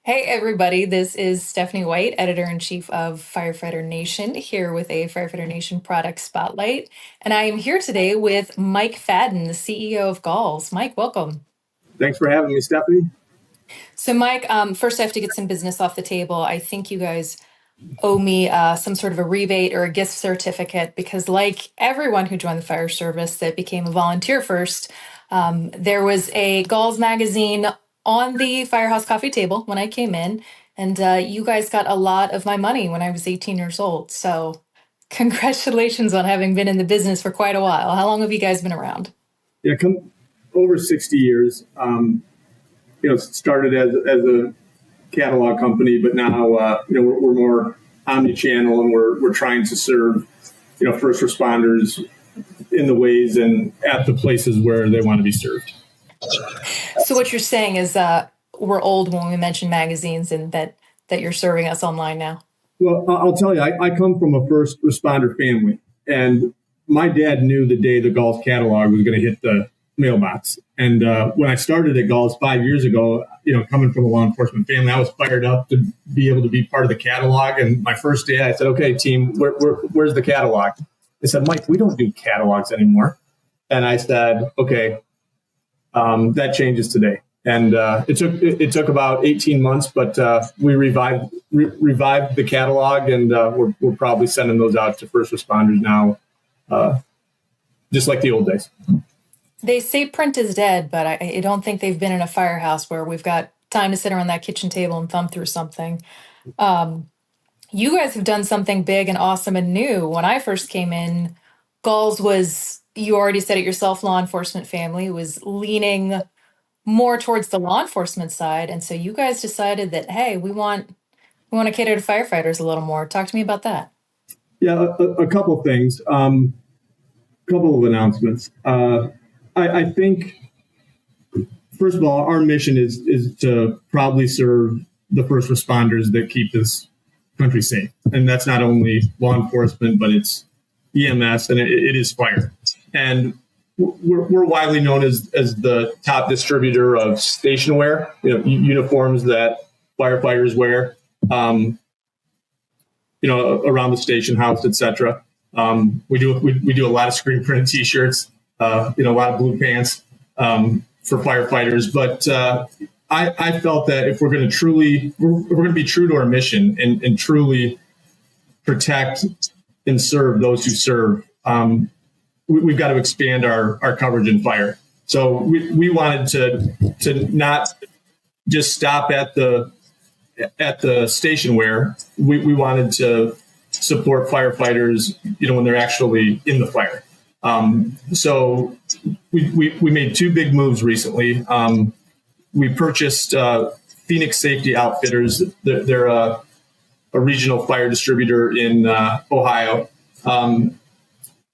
Hey, everybody. This is Stephanie White, editor-in-chief of Firefighter Nation, here with a Firefighter Nation product spotlight. And I am here today with Mike Fadden, the CEO of Galls. Mike, welcome. Thanks for having me, Stephanie. So, Mike, first I have to get some business off the table. I think you guys owe me some sort of a rebate or a gift certificate because, like everyone who joined the fire service that became a volunteer first, there was a Galls magazine on the firehouse coffee table when I came in, and you guys got a lot of my money when I was 18 years old. So, congratulations on having been in the business for quite a while. How long have you guys been around? Yeah, come over 60 years. Started as a catalog company, but now we're more omni-channel, and we're trying to serve first responders in the ways and at the places where they want to be served. So, what you're saying is we're old when we mention magazines, and that you're serving us online now. Well, I'll tell you, I come from a first responder family, and my dad knew the day the Galls catalog was going to hit the mailbox. And when I started at Galls 5 years ago, coming from a law enforcement family, I was fired up to be able to be part of the catalog. And my first day, I said, "Okay, team, where's the catalog?" They said, "Mike, we don't do catalogs anymore." And I said, "Okay, that changes today." And it took about 18 months, but we revived the catalog, and we're probably sending those out to first responders now, just like the old days. They say print is dead, but I don't think they've been in a firehouse where we've got time to sit around that kitchen table and thumb through something. You guys have done something big and awesome and new. When I first came in, Galls was, you already said it yourself, law enforcement family, was leaning more towards the law enforcement side. And so you guys decided that, hey, we want to cater to firefighters a little more. Talk to me about that. Yeah, a couple things, couple of announcements. I think, first of all, our mission is to proudly serve the first responders that keep this country safe. And that's not only law enforcement, but it's EMS, and it is fire. And we're widely known as the top distributor of station wear, uniforms that firefighters wear, around the station house, etc. We do a lot of screen printed T-shirts, a lot of blue pants for firefighters. But I felt that if we're going to be true to our mission and truly protect and serve those who serve, we've got to expand our coverage in fire. So we wanted to not just stop at the station wear. We wanted to support firefighters, when they're actually in the fire. So we made two big moves recently. We purchased Phoenix Safety Outfitters. They're a regional fire distributor in Ohio.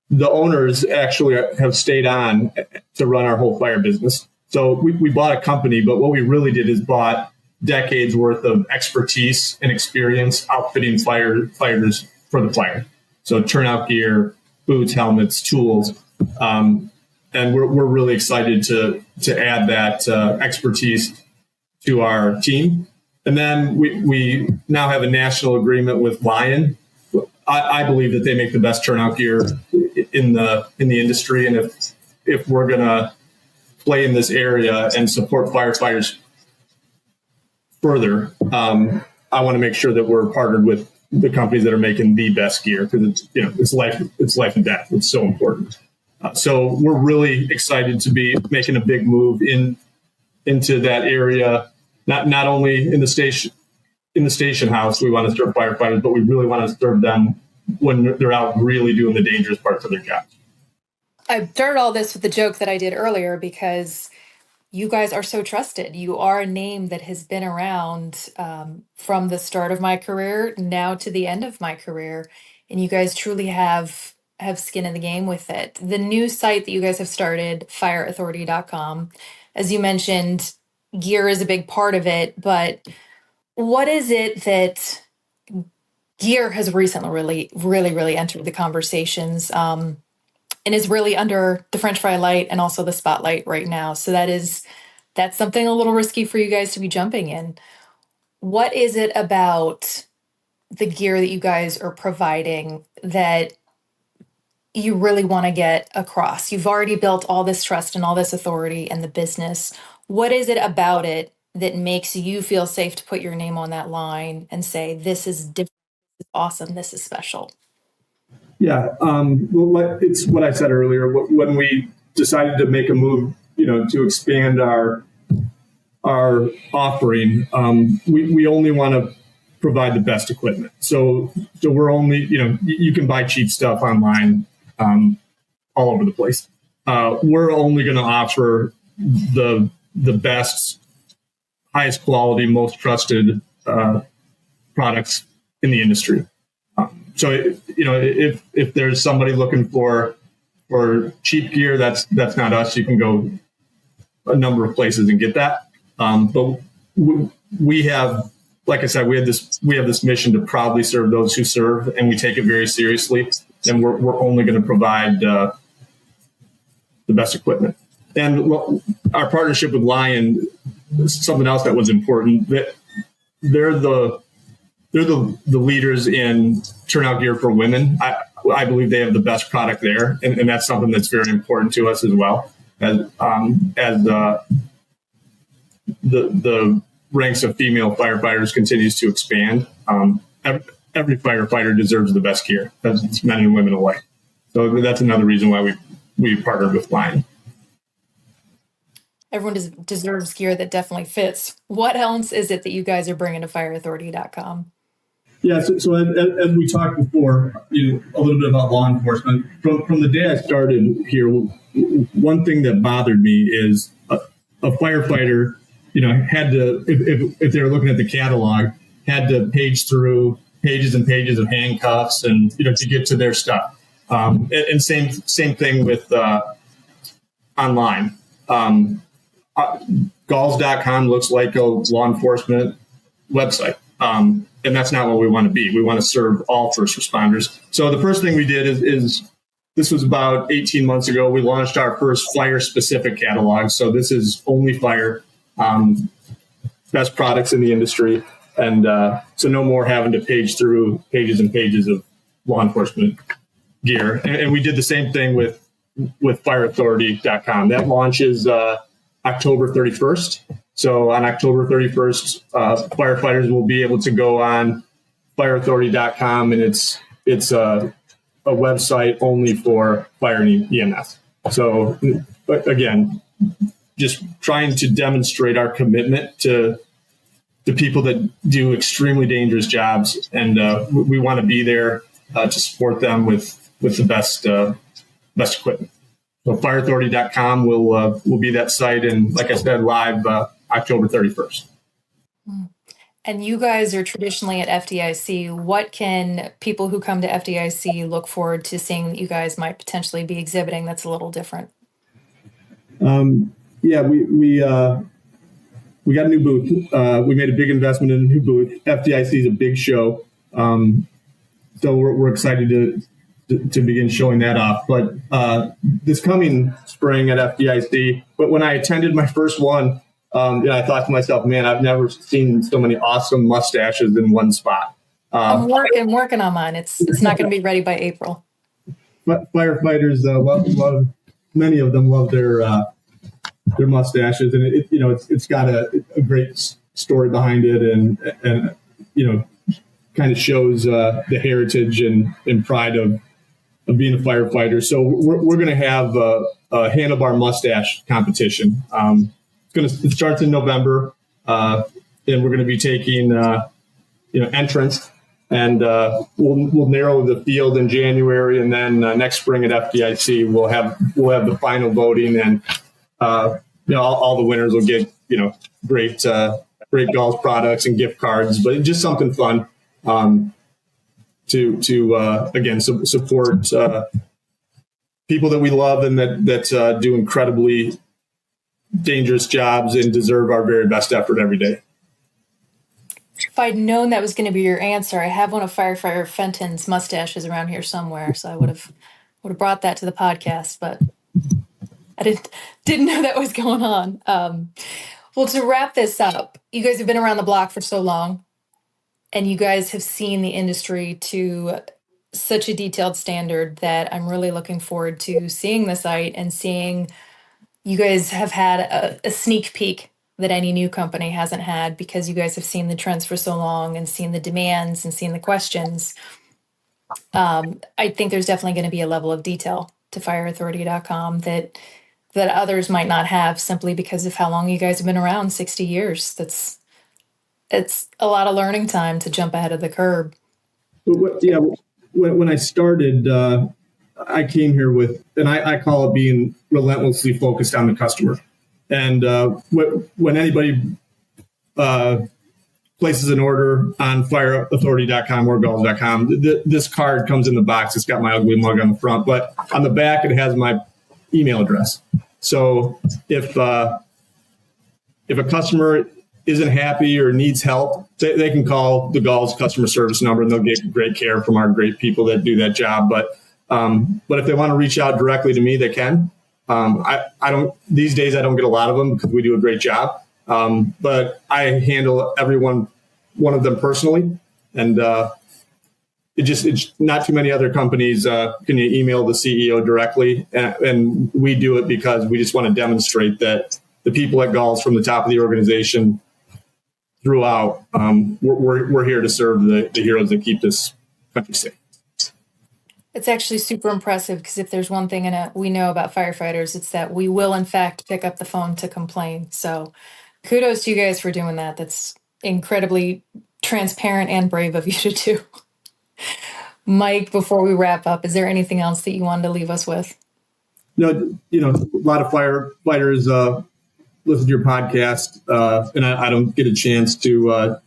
The owners actually have stayed on to run our whole fire business. So we bought a company, but what we really did is bought decades worth of expertise and experience outfitting firefighters for the fire. So turnout gear, boots, helmets, tools. And we're really excited to add that expertise to our team. And then we now have a national agreement with Lion. I believe that they make the best turnout gear in the industry. And if we're going to play in this area and support firefighters further, I want to make sure that we're partnered with the companies that are making the best gear, because it's life and death. It's so important. So we're really excited to be making a big move into that area. Not only in the station house, we want to serve firefighters, but we really want to serve them when they're out really doing the dangerous parts of their jobs. I started all this with the joke that I did earlier because you guys are so trusted. You are a name that has been around from the start of my career now to the end of my career, and you guys truly have skin in the game with it. The new site that you guys have started, fireauthority.com, as you mentioned, gear is a big part of it, but what is it that gear has recently really entered the conversations, and is really under the French fry light and also the spotlight right now? So that's something a little risky for you guys to be jumping in. What is it about the gear that you guys are providing that you really want to get across? You've already built all this trust and all this authority in the business. What is it about it that makes you feel safe to put your name on that line and say, this is different, this is awesome, this is special? Yeah, well, it's what I said earlier. When we decided to make a move, to expand our offering, we only want to provide the best equipment. So we're only, you can buy cheap stuff online, all over the place. We're only going to offer the best, highest quality, most trusted products in the industry. So if there's somebody looking for cheap gear, that's not us. You can go a number of places and get that. But we have, like I said, we have this mission to proudly serve those who serve, and we take it very seriously. And we're only going to provide the best equipment. And our partnership with Lion, something else that was important, that they're the leaders in turnout gear for women. I believe they have the best product there, and that's something that's very important to us as well. As the ranks of female firefighters continues to expand, every firefighter deserves the best gear. That's men and women alike. So that's another reason why we partnered with Lion. Everyone deserves gear that definitely fits. What else is it that you guys are bringing to fireauthority.com? Yeah, so as we talked before, a little bit about law enforcement. From the day I started here, one thing that bothered me is a firefighter, had to, if they were looking at the catalog, had to page through pages and pages of handcuffs and to get to their stuff. And same thing with online. Galls.com looks like a law enforcement website. And that's not what we want to be. We want to serve all first responders. So the first thing we did is this was about 18 months ago. We launched our first fire specific catalog. So this is only fire, best products in the industry. And so no more having to page through pages and pages of law enforcement gear. And we did the same thing with fireauthority.com. That launches October 31st. So on October 31st, firefighters will be able to go on fireauthority.com, and it's a website only for fire and EMS. So again, just trying to demonstrate our commitment to people that do extremely dangerous jobs, and we want to be there to support them with the best equipment. So fireauthority.com will be that site, and like I said, live October 31st. And you guys are traditionally at FDIC. What can people who come to FDIC look forward to seeing that you guys might potentially be exhibiting that's a little different? Yeah, we got a new booth. We made a big investment in a new booth. FDIC is a big show, so we're excited to begin showing that off. But this coming spring at FDIC, but when I attended my first one, I thought to myself, man, I've never seen so many awesome mustaches in one spot. I'm working on mine. It's not going to be ready by April. But firefighters love many of them love their mustaches, and it's got a great story behind it, and kind of shows the heritage and pride of being a firefighter. So we're going to have a handlebar mustache competition. It starts in November, and we're going to be taking entrants, and we'll narrow the field in January, and then next spring at FDIC we'll have the final voting, and all the winners will get great Galls products and gift cards, but just something fun to again support people that we love and that do incredibly dangerous jobs and deserve our very best effort every day. If I'd known that was going to be your answer, I have one of Firefighter Fenton's mustaches around here somewhere, so I would have brought that to the podcast, but I didn't know that was going on. Well, to wrap this up, you guys have been around the block for so long, and you guys have seen the industry to such a detailed standard that I'm really looking forward to seeing the site and seeing you guys have had a sneak peek that any new company hasn't had because you guys have seen the trends for so long and seen the demands and seen the questions. I think there's definitely going to be a level of detail to fireauthority.com that others might not have simply because of how long you guys have been around, 60 years. It's a lot of learning time to jump ahead of the curve. But yeah, when I started, I came here with, and I call it being relentlessly focused on the customer. And when anybody places an order on fireauthority.com or galls.com, this card comes in the box. It's got my ugly mug on the front, but on the back, it has my email address. So if a customer isn't happy or needs help, they can call the Galls customer service number and they'll get great care from our great people that do that job. But if they want to reach out directly to me, they can. I don't, these days I don't get a lot of them because we do a great job. But I handle one of them personally. And it's not too many other companies can you email the CEO directly. And we do it because we just want to demonstrate that the people at Galls from the top of the organization throughout, we're here to serve the heroes that keep this country safe. It's actually super impressive because if there's one thing we know about firefighters, it's that we will, in fact, pick up the phone to complain. So kudos to you guys for doing that. That's incredibly transparent and brave of you to do. Mike, before we wrap up, is there anything else that you wanted to leave us with? No, a lot of firefighters listen to your podcast, and I don't get a chance to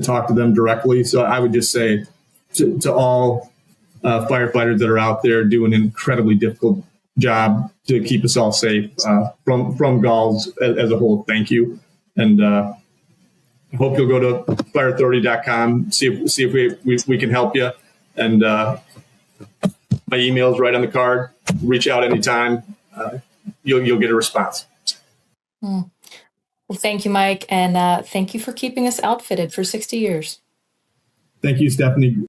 talk to them directly. So I would just say to all firefighters that are out there doing an incredibly difficult job to keep us all safe, from Galls as a whole, thank you. And I hope you'll go to fireauthority.com, see if we can help you. And my email's right on the card. Reach out anytime. You'll get a response. Well, thank you, Mike. And thank you for keeping us outfitted for 60 years. Thank you, Stephanie.